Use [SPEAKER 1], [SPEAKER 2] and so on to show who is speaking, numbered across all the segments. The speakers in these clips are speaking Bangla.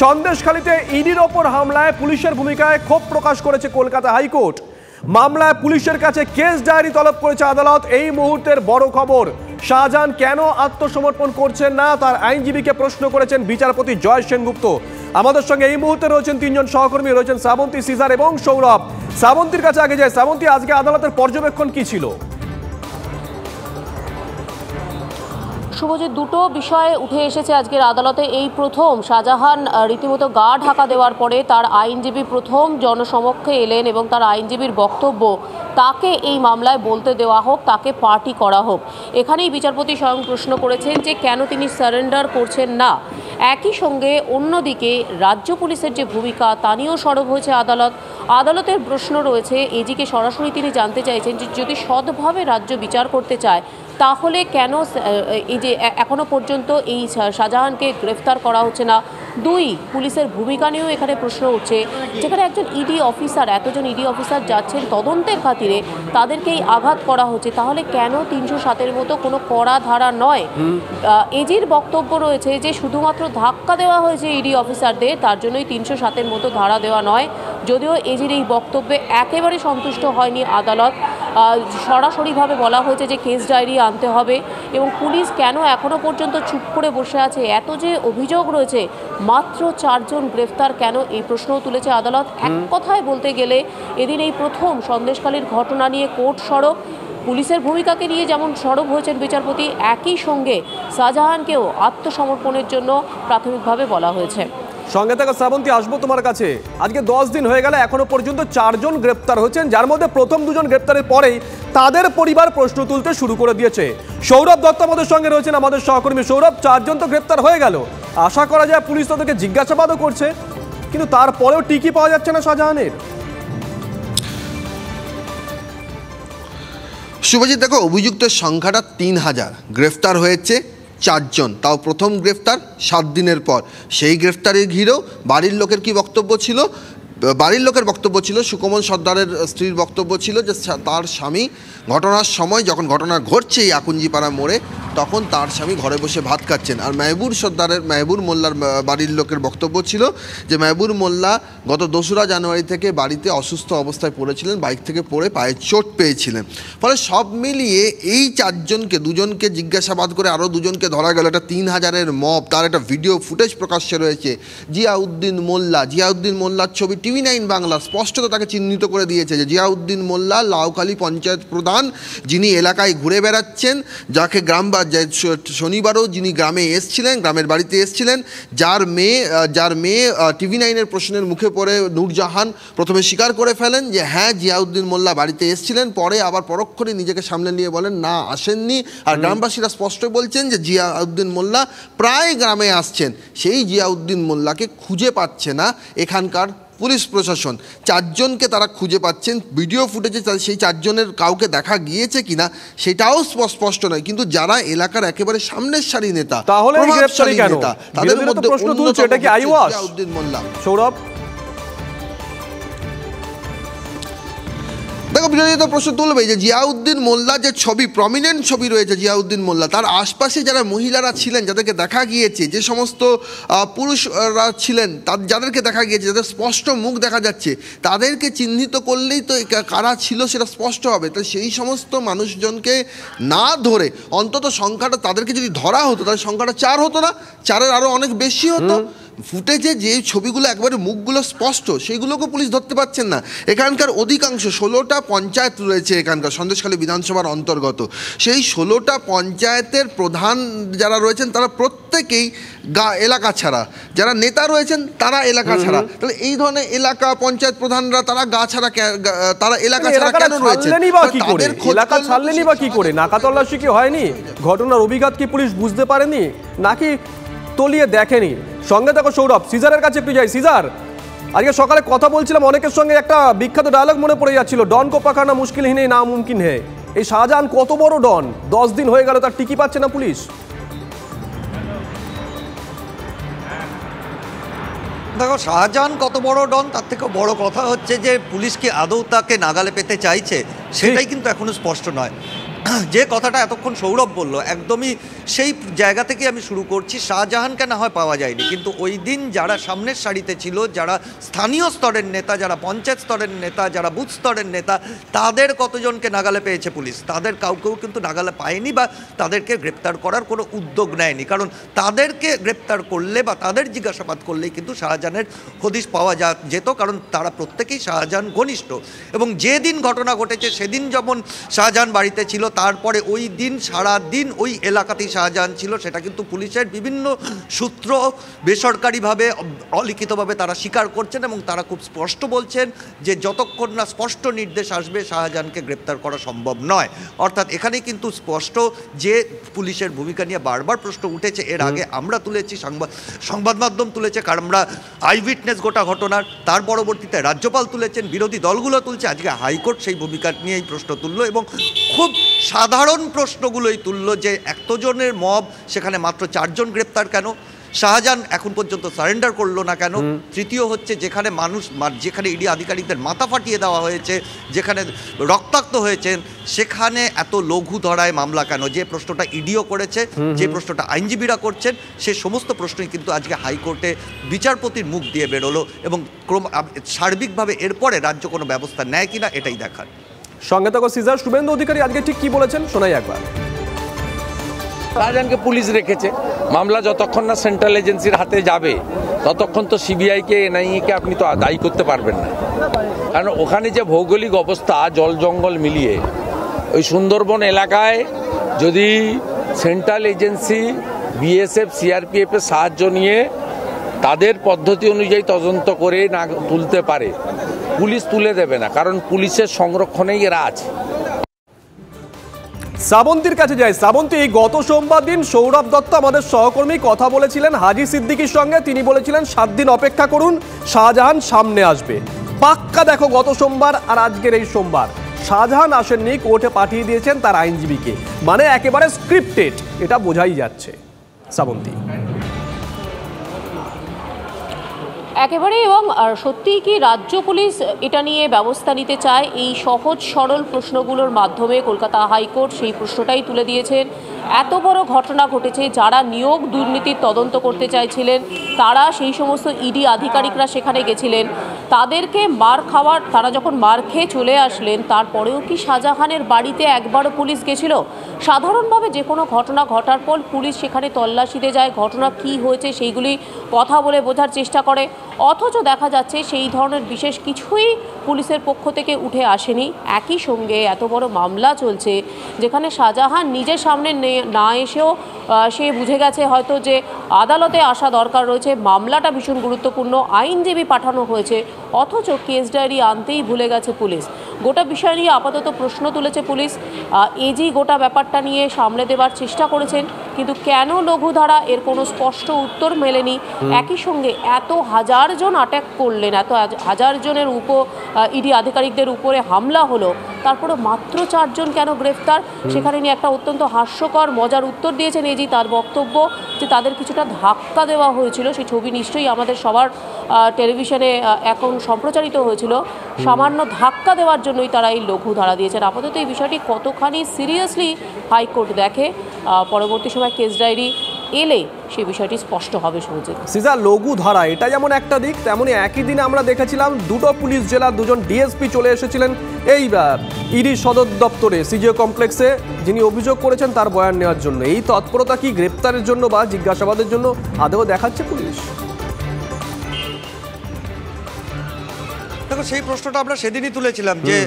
[SPEAKER 1] সন্দেশখালীতে ইডির ওপর হামলায় পুলিশের ভূমিকায় ক্ষোভ প্রকাশ করেছে কলকাতা হাইকোর্ট। মামলায় পুলিশের কাছে কেস ডায়েরি তলব করেছে আদালত। এই মুহূর্তের বড় খবর, শাহজাহান কেন আত্মসমর্পণ করছেন না তার আইনজীবীকে প্রশ্ন করেছেন বিচারপতি জয় সেনগুপ্ত। আমাদের সঙ্গে এই মুহূর্তে রয়েছেন তিনজন সহকর্মী, রয়েছেন শ্রাবন্তী, সিজার এবং সৌরভ। শ্রাবন্তীর কাছে আগে যায়। শ্রাবন্তী, আজকে আদালতের পর্যবেক্ষণ কি ছিল?
[SPEAKER 2] শুভজিৎ, দুটো বিষয় উঠে এসেছে আজকের আদালতে। এই প্রথম শাহজাহান রীতিমতো গা ঢাকা দেওয়ার পরে তার আইনজীবী প্রথম জনসমক্ষে এলেন এবং তার আইনজীবীর বক্তব্য তাকে এই মামলায় বলতে দেওয়া হোক, তাকে পার্টি করা হোক। এখানেই বিচারপতি স্বয়ং প্রশ্ন করেছেন যে কেন তিনি সারেন্ডার করছেন না। একই সঙ্গে অন্যদিকে রাজ্য পুলিশের যে ভূমিকা তা নিয়েও সরব হয়েছে আদালত। আদালতের প্রশ্ন রয়েছে, এজিকে সরাসরি তিনি জানতে চাইছেন যে যদি সৎভাবে রাজ্য বিচার করতে চায় তাহলে কেন এই যে এখনো পর্যন্ত এই শাহজাহানকে গ্রেফতার করা হচ্ছে না। দুই, পুলিশের ভূমিকা নিয়েও এখানে প্রশ্ন উঠছে, যেখানে একজন ইডি অফিসার, এতজন ইডি অফিসার যাচ্ছেন তদন্তের খাতিরে, তাদেরকেই আঘাত করা হচ্ছে, তাহলে কেন 307-এর মতো কোনো কড়া ধারা নয়। এজির বক্তব্য রয়েছে যে শুধুমাত্র ধাক্কা দেওয়া হয়েছে ইডি অফিসারদের, তার জন্যই 307-এর মতো ধারা দেওয়া নয়। যদিও এজির এই বক্তব্যে একেবারে সন্তুষ্ট হয়নি আদালত। সরাসরিভাবে বলা হয়েছে যে কেস ডায়েরি আনতে হবে এবং পুলিশ কেন এখনো পর্যন্ত চুপ করে বসে আছে। এত যে অভিযোগ রয়েছে, মাত্র 4 জন গ্রেফতার কেন, এই প্রশ্নও তুলেছে আদালত। এক কথায় বলতে গেলে এদিন এই প্রথম সন্দেশখালীর ঘটনা নিয়ে কোর্ট সরব। পুলিশের ভূমিকাকে নিয়ে যেমন সরব হয়েছেন বিচারপতি, একই সঙ্গে শাহজাহানকেও আত্মসমর্পণের জন্য প্রাথমিকভাবে বলা হয়েছে।
[SPEAKER 1] সঙ্গে থাকা শ্রাবন্তী, আসবো তোমার কাছে। আজকে 10 দিন হয়ে গেল, এখনো পর্যন্ত 4 জন গ্রেপ্তার হয়েছেন, যার মধ্যে প্রথম 2 জন গ্রেপ্তারের পরেই তাদের পরিবার প্রশ্ন তুলতে শুরু করে দিয়েছে। সৌরভ দত্ত আমাদের সঙ্গে রয়েছেন, আমাদের সহকর্মী। সৌরভ, 4 জন তো গ্রেপ্তার হয়ে গেল, আশা করা যায় পুলিশ তাদেরকে জিজ্ঞাসাবাদও করছে, কিন্তু তারপরেও টিকি পাওয়া যাচ্ছে না শাহজাহানের।
[SPEAKER 3] শুভজিৎ, দেখো, অভিযুক্তের সংখ্যাটা 3000, গ্রেফতার হয়েছে 4 জন, তাও প্রথম গ্রেফতার 7 দিনের পর। সেই গ্রেফতারের ঘিরেও বাড়ির লোকের কি বক্তব্য ছিল? বাড়ির লোকের বক্তব্য ছিল, সুকমল সর্দারের স্ত্রীর বক্তব্য ছিল যে তার স্বামী ঘটনার সময়, যখন ঘটনা ঘটছে এই আকুঞ্জিপাড়া মোড়ে, তখন তার স্বামী ঘরে বসে ভাত খাচ্ছেন। আর মেহবুর মোল্লার বাড়ির লোকের বক্তব্য ছিল যে মেহবুর মোল্লা গত 2রা জানুয়ারি থেকে বাড়িতে অসুস্থ অবস্থায় পড়েছিলেন, বাইক থেকে পড়ে পায়ে চোট পেয়েছিলেন। ফলে সব মিলিয়ে এই 4 জনকে, 2 জনকে জিজ্ঞাসাবাদ করে আরও 2 জনকে ধরা গেল। একটা 3000-এর মব, তার একটা ভিডিও ফুটেজ প্রকাশ্যে রয়েছে। জিয়াউদ্দিন মোল্লার ছবি TV9 বাংলা স্পষ্টত তাকে চিহ্নিত করে দিয়েছে যে জিয়াউদ্দিন মোল্লা লাউখালী পঞ্চায়েত প্রধান, যিনি এলাকায় ঘুরে বেড়াচ্ছেন, যাকে শনিবারও যিনি গ্রামে এসছিলেন, গ্রামের বাড়িতে এসছিলেন, যার মেয়ে TV9-এর প্রশ্নের মুখে পড়ে নূরজাহান প্রথমে স্বীকার করে ফেলেন যে হ্যাঁ জিয়াউদ্দিন মোল্লা বাড়িতে এসছিলেন, পরে আবার পরক্ষণে নিজেকে সামনে নিয়ে বলেন না, আসেননি। আর গ্রামবাসীরা স্পষ্ট বলছেন যে জিয়াউদ্দিন মোল্লা প্রায় গ্রামে আসছেন। সেই জিয়াউদ্দিন মোল্লাকে খুঁজে পাচ্ছে না এখানকার পুলিশ প্রশাসন। 4 জনকে তারা খুঁজে পাচ্ছেন। ভিডিও ফুটেজে সেই 4 জনের কাউকে দেখা গিয়েছে কিনা সেটাও স্পষ্ট নয়, কিন্তু যারা এলাকার একেবারে সামনের সারি নেতা,
[SPEAKER 1] তাহলে
[SPEAKER 3] তাদের মধ্যে
[SPEAKER 1] প্রশ্ন তুলছে এটা কি আইওয়াস?
[SPEAKER 3] জিয়াউদ্দিন মোল্লা।
[SPEAKER 1] সৌরভ,
[SPEAKER 3] দেখো, বিরোধীরা প্রশ্ন তুলবে যে জিয়াউদ্দিন মোল্লা যে ছবি, প্রমিনেন্ট ছবি রয়েছে জিয়াউদ্দিন মোল্লা, তার আশপাশে যারা মহিলারা ছিলেন, যাদেরকে দেখা গিয়েছে, যে সমস্ত পুরুষরা ছিলেন যাদেরকে দেখা গিয়েছে, যাদের স্পষ্ট মুখ দেখা যাচ্ছে, তাদেরকে চিহ্নিত করলেই তো কারা ছিল সেটা স্পষ্ট হবে। তো সেই সমস্ত মানুষজনকে না ধরে অন্তত সংখ্যাটা, তাদেরকে যদি ধরা হতো তাহলে সংখ্যাটা 4 হতো না, 4-এর আরও অনেক বেশি হতো। ফুটেজে যে ছবিগুলো একবারে মুখগুলো স্পষ্ট, সেইগুলোকে পুলিশ ধরতে পারছেন না। এখানকার অধিকাংশ 16টা পঞ্চায়েত রয়েছে এখানকার সন্দেশখালী বিধানসভার অন্তর্গত। সেই 16টা পঞ্চায়েতের প্রধান যারা রয়েছেন তারা প্রত্যেকেই এলাকা ছাড়া, যারা নেতা রয়েছেন তারা এলাকা ছাড়া। তাহলে এই ধরনের এলাকা পঞ্চায়েত প্রধানরা তারা তারা এলাকা ছাড়া কেন রয়েছে?
[SPEAKER 1] এলাকা ছাড়লেনি বা কি করে? নাকা তল্লাশি কি হয়নি? ঘটনার অভিঘাত কি পুলিশ বুঝতে পারেনি, নাকি তলিয়ে দেখেনি? সঙ্গে থাকো সৌরভ। সিজারের কাছে একটু যাই। সিজার, আজকে সকালে কথা বলছিলাম, অনেকের সঙ্গে একটা বিখ্যাত ডায়লগ মনে পড়ে যাচ্ছিল, ডন কো পাকানা মুশকিল হি নেই না মুমকিন হে। এই শাহজাহান কত বড় ডন, 10 দিন হয়ে গেল, তার টিকি পাচ্ছে না পুলিশ।
[SPEAKER 4] দেখো, শাহজাহান কত বড় ডন, তার থেকে বড় কথা হচ্ছে যে পুলিশ কি আদৌ তাকে নাগালে পেতে চাইছে, সেটাই কিন্তু এখনো স্পষ্ট নয়। যে কথাটা এতক্ষণ সৌরভ বলল একদমই সেই জায়গা থেকে আমি শুরু করছি। শাহজাহানকে না হয় পাওয়া যায়নি, কিন্তু ওই দিন যারা সামনের সারিতে ছিল, যারা স্থানীয় স্তরের নেতা, যারা পঞ্চায়েত স্তরের নেতা, যারা বুথ স্তরের নেতা, তাদের কতজনকে নাগালে পেয়েছে পুলিশ? তাদের কাউকেও কিন্তু নাগালে পায়নি বা তাদেরকে গ্রেপ্তার করার কোনো উদ্যোগ নেয়নি। কারণ তাদেরকে গ্রেপ্তার করলে বা তাদের জিজ্ঞাসাবাদ করলেই কিন্তু শাহজাহানের হদিশ পাওয়া যেত, কারণ তারা প্রত্যেকেই শাহজাহান ঘনিষ্ঠ। এবং যেদিন ঘটনা ঘটেছে সেদিন যেমন শাহজাহান বাড়িতে ছিল, তারপরে ওই দিন সারা দিন ওই এলাকাতেই শাহজাহান ছিল, সেটা কিন্তু পুলিশের বিভিন্ন সূত্র বেসরকারিভাবে অলিখিতভাবে তারা স্বীকার করছেন এবং তারা খুব স্পষ্ট বলছেন যে যতক্ষণ না স্পষ্ট নির্দেশ আসবে শাহজাহানকে গ্রেপ্তার করা সম্ভব নয়। অর্থাৎ এখানে কিন্তু স্পষ্ট যে পুলিশের ভূমিকা নিয়ে বারবার প্রশ্ন উঠেছে, এর আগে আমরা তুলেছি, সংবাদ মাধ্যম তুলেছে, কারণ আমরা আই উইটনেস গোটা ঘটনার, তার পরবর্তীতে রাজ্যপাল তুলেছেন, বিরোধী দলগুলো তুলছে, আজকে হাইকোর্ট সেই ভূমিকা নিয়েই প্রশ্ন তুললো এবং খুব সাধারণ প্রশ্নগুলোই তুললো যে এতজনের মব, সেখানে মাত্র 4 জন গ্রেপ্তার কেন? শাহজাহান এখন পর্যন্ত সারেন্ডার করলো না কেন? তৃতীয় হচ্ছে যেখানে যেখানে ইডি আধিকারিকদের মাথা ফাটিয়ে দেওয়া হয়েছে, যেখানে রক্তাক্ত হয়েছেন, সেখানে এত লঘু ধরায় মামলা কেন? যে প্রশ্নটা ইডিও করেছে, যে প্রশ্নটা আইনজীবীরা করছেন, সে সমস্ত প্রশ্নই কিন্তু আজকে হাইকোর্টে বিচারপতির মুখ দিয়ে বেরোলো এবং সার্বিকভাবে এরপরে রাজ্য কোনো ব্যবস্থা নেয় কিনা এটাই দেখার।
[SPEAKER 1] সঙ্গে থাকো সিজার। শুভেন্দু অধিকারী আজকে ঠিক কি বলেছেন শোনাই একবার।
[SPEAKER 5] শাহজাহানকে পুলিশ রেখেছে, মামলা যতক্ষণ না সেন্ট্রাল এজেন্সির হাতে যাবে ততক্ষণ তো সিবিআইকে এনআইএকে আপনি তো দায়ী করতে পারবেন না। কারণ ওখানে যে ভৌগোলিক অবস্থা, জল জঙ্গল মিলিয়ে ওই সুন্দরবন এলাকায় যদি সেন্ট্রাল এজেন্সি বিএসএফ সিআরপিএফের সাহায্য নিয়ে তাদের পদ্ধতি অনুযায়ী তদন্ত করে না তুলতে পারে, পুলিশ তুলে দেবে না, কারণ পুলিশের সংরক্ষণেই এরা আছে।
[SPEAKER 1] শ্রাবন্তীর কাছে যাই। শ্রাবন্তী, এই গত সোমবার দিন সৌরভ দত্ত আমাদের সহকর্মী কথা বলেছিলেন হাজি সিদ্দিকীর সঙ্গে, তিনি বলেছিলেন 7 দিন অপেক্ষা করুন, শাহজাহান সামনে আসবে। পাক্কা দেখো গত সোমবার আর আজকের এই সোমবার শাহজাহান আসেননি, কোর্টে পাঠিয়ে দিয়েছেন তার আইনজীবীকে, মানে একেবারে স্ক্রিপ্টেড, এটা বোঝাই যাচ্ছে। শ্রাবন্তী,
[SPEAKER 2] একেবারেই। এবং সত্যিই কি রাজ্য পুলিশ এটা নিয়ে ব্যবস্থা নিতে চায়? এই সহজ সরল প্রশ্নগুলোর মাধ্যমে কলকাতা হাইকোর্ট সেই প্রশ্নটাই তুলে দিয়েছেন। এত বড় ঘটনা ঘটেছে, যারা নিয়োগ দুর্নীতির তদন্ত করতে চাইছিলেন তারা, সেই সমস্ত ইডি আধিকারিকরা সেখানে গেছিলেন, তাদেরকে তারা যখন মার খেয়ে চলে আসলেন, তারপরেও কি শাহজাহানের বাড়িতে একবারও পুলিশ গেছিল? সাধারণভাবে যে কোনো ঘটনা ঘটার পর পুলিশ সেখানে তল্লাশিতে যায়, ঘটনা কি হয়েছে সেইগুলি কথা বলে বোঝার চেষ্টা করে, অথচ দেখা যাচ্ছে সেই ধরনের বিশেষ কিছুই পুলিশের পক্ষ থেকে উঠে আসেনি। একই সঙ্গে এত বড় মামলা চলছে, যেখানে শাহজাহান নিজের সামনে না এসেও সে বুঝে গেছে হয়তো যে আদালতে আসা দরকার রয়েছে, মামলাটা ভীষণ গুরুত্বপূর্ণ, আইনজীবী পাঠানো হয়েছে, অথচ কেস ডায়েরি আনতেই ভুলে গেছে পুলিশ। গোটা বিষয় নিয়ে আপাতত প্রশ্ন তুলেছে পুলিশ, এজি গোটা ব্যাপারটা নিয়ে সামলে দেওয়ার চেষ্টা করেছেন, কিন্তু কেন লঘুধারা এর কোনো স্পষ্ট উত্তর মেলেনি। একই সঙ্গে এত হাজার জন অ্যাটাক করলেন, এত হাজার জনের ইডি আধিকারিকদের উপরে হামলা হলো, তারপরে মাত্র 4 জন কেন গ্রেফতার? সেখানে নিয়ে একটা অত্যন্ত হাস্যকর মজার উত্তর দিয়েছেন এজি। তার বক্তব্য যে তাদের কিছুটা ধাক্কা দেওয়া হয়েছিল, সেই ছবি নিশ্চয়ই আমাদের সবার টেলিভিশনে এখন সম্প্রচারিত হয়েছিল, সামান্য ধাক্কা দেওয়ার জন্যই তারা এই লঘু ধারা দিয়েছেন। আপাতত এই বিষয়টি কতখানি সিরিয়াসলি হাইকোর্ট দেখে, পরবর্তী সময় কেস ডায়েরি এলে সেই বিষয়টি স্পষ্ট হবে। শুনছে
[SPEAKER 1] সিজা, লঘু ধারা এটা যেমন একটা দিক, তেমনি একই দিনে আমরা দেখেছিলাম 2টো পুলিশ জেলার 2জন ডিএসপি চলে এসেছিলেন এই ইডি সদর দপ্তরে সিজিও কমপ্লেক্সে, যিনি অভিযোগ করেছেন তার বয়ান নেওয়ার জন্য। এই তৎপরতা কি গ্রেপ্তারের জন্য বা জিজ্ঞাসাবাদের জন্য আদৌ দেখাচ্ছে পুলিশ?
[SPEAKER 4] দেখো, সেই প্রশ্নটা আমরা সেদিনই তুলেছিলাম যে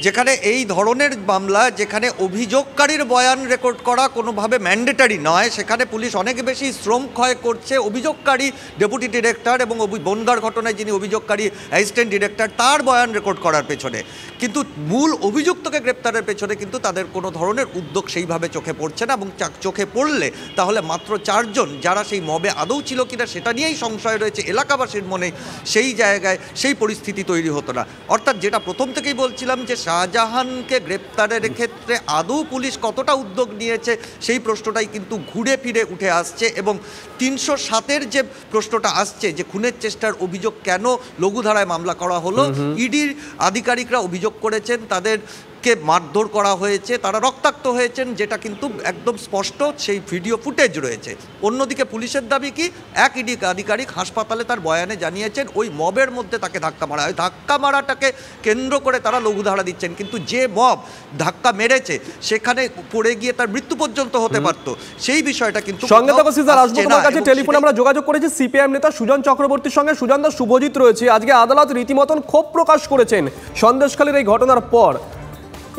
[SPEAKER 4] যেখানে এই ধরনের মামলা, যেখানে অভিযোগকারীর বয়ান রেকর্ড করা কোনোভাবে ম্যান্ডেটারি নয়, সেখানে পুলিশ অনেক বেশি শ্রম ক্ষয় করছে অভিযোগকারী ডেপুটি ডিরেক্টর এবং বনগাঁর ঘটনায় যিনি অভিযোগকারী অ্যাসিস্ট্যান্ট ডিরেক্টর, তার বয়ান রেকর্ড করার পেছনে। কিন্তু মূল অভিযুক্তকে গ্রেপ্তারের পেছনে কিন্তু তাদের কোনো ধরনের উদ্যোগ সেইভাবে চোখে পড়ছে না, এবং চোখে পড়লে তাহলে মাত্র 4 জন, যারা সেই মবে আদৌ ছিল কিনা সেটা নিয়েই সংশয় রয়েছে এলাকাবাসীর মনে, সেই জায়গায় সেই পরিস্থিতি তৈরি হতো না। অর্থাৎ যেটা প্রথম থেকেই বলছিলাম যে শাহজাহানকে গ্রেপ্তারের ক্ষেত্রে আদৌ পুলিশ কতটা উদ্যোগ নিয়েছে, সেই প্রশ্নটাই কিন্তু ঘুরে ফিরে উঠে আসছে। এবং 307-এর যে প্রশ্নটা আসছে যে খুনের চেষ্টার অভিযোগ কেন লঘুধারায় মামলা করা হলো, ইডির আধিকারিকরা অভিযোগ করেছেন তাদের কে মারধর করা হয়েছে, তারা রক্তাক্ত হয়েছেন, যেটা কিন্তু একদম স্পষ্ট, সেই ভিডিও ফুটেজ রয়েছে। অন্যদিকে পুলিশের দাবি কি, এক ইডি আধিকারিক হাসপাতালে তার বয়ানে জানিয়েছেন ওই মবের মধ্যে তাকে ধাক্কা মারা হয়, ধাক্কা মারাটাকে কেন্দ্র করে তারা লঘুধারা দিচ্ছেন, কিন্তু যে মব ধাক্কা মেরেছে সেখানে পড়ে গিয়ে তার মৃত্যু পর্যন্ত হতে পারত, সেই বিষয়টা কিন্তু
[SPEAKER 1] সঙ্গে থাকো সিজার, আসবো তোমার কাছে। টেলিফোনে আমরা যোগাযোগ করেছি সিপিআইএম নেতা সুজন চক্রবর্তীর সঙ্গে। সুজন দা, শুভজিৎ রয়েছে। আজকে আদালত রীতিমতন ক্ষোভ প্রকাশ করেছেন সন্দেশখালীর এই ঘটনার পর,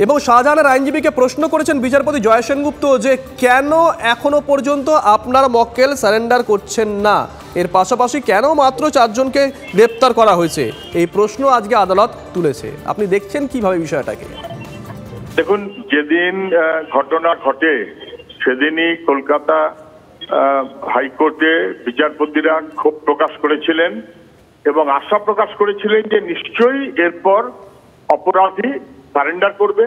[SPEAKER 1] এবং শাহজাহানের আইনজীবীকে প্রশ্ন করেছেন বিচারপতি জয় সেনগুপ্ত যে কেন এখনো পর্যন্ত আপনার মক্কেল সারেন্ডার করছেন না, এর পাশাপাশি কেন মাত্র 4 জনকে গ্রেপ্তার করা হয়েছে, এই প্রশ্ন আজকে আদালত তুলেছে। আপনি দেখছেন কিভাবে বিষয়টাকে?
[SPEAKER 6] দেখুন, যেদিন ঘটনা ঘটে সেদিনই কলকাতা হাইকোর্টে বিচারপতিরা ক্ষোভ প্রকাশ করেছিলেন এবং আশা প্রকাশ করেছিলেন যে নিশ্চয়ই এরপর অপরাধী সারেন্ডার করবে,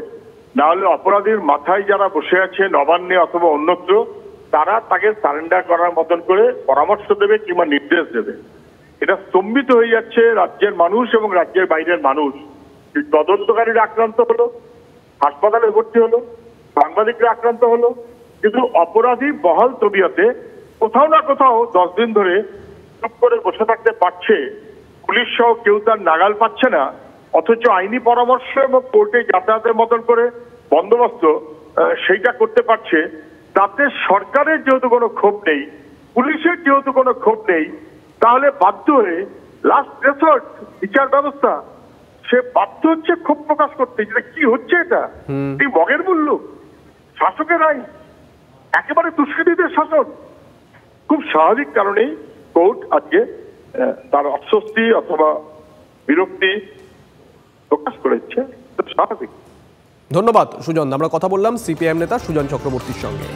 [SPEAKER 6] না হলে অপরাধীর মাথায় যারা বসে আছে নবান্নে অথবা অন্যত্র, তারা তাকে সারেন্ডার করার মতন করে পরামর্শ দেবে কিংবা নির্দেশ দেবে। এটা স্তম্ভিত হয়ে যাচ্ছে রাজ্যের মানুষ এবং রাজ্যের বাইরের মানুষ। তদন্তকারীরা আক্রান্ত হলো, হাসপাতালে ভর্তি হলো, সাংবাদিকরা আক্রান্ত হলো, কিন্তু অপরাধী বহাল তবিয়তে কোথাও না কোথাও 10 দিন ধরে চুপ করে বসে থাকতে পারছে, পুলিশ সহ কেউ তার নাগাল পাচ্ছে না, অথচ আইনি পরামর্শ এবং কোর্টে যাতায়াতের মতন করে বন্দোবস্ত সেইটা করতে পারছে। তাতে সরকারের যেহেতু কোনো ক্ষোভ নেই, পুলিশের যেহেতু কোনো ক্ষোভ নেই, তাহলে বাধ্য হয়ে লাস্ট রেসর্ট বিচার ব্যবস্থা সে বাধ্য হচ্ছে ক্ষোভ প্রকাশ করতে। যেটা কি হচ্ছে, এটা এই মগের মূল্য, শাসকের আইন, একেবারে দুষ্কৃতীদের শাসন। খুব স্বাভাবিক কারণেই কোর্ট আজকে তার অস্বস্তি অথবা বিরক্তি প্রকাশ করেছে, স্বাভাবিক।
[SPEAKER 1] ধন্যবাদ সুজন। আমরা কথা বললাম সিপিআইএম নেতা সুজন চক্রবর্তীর সঙ্গে।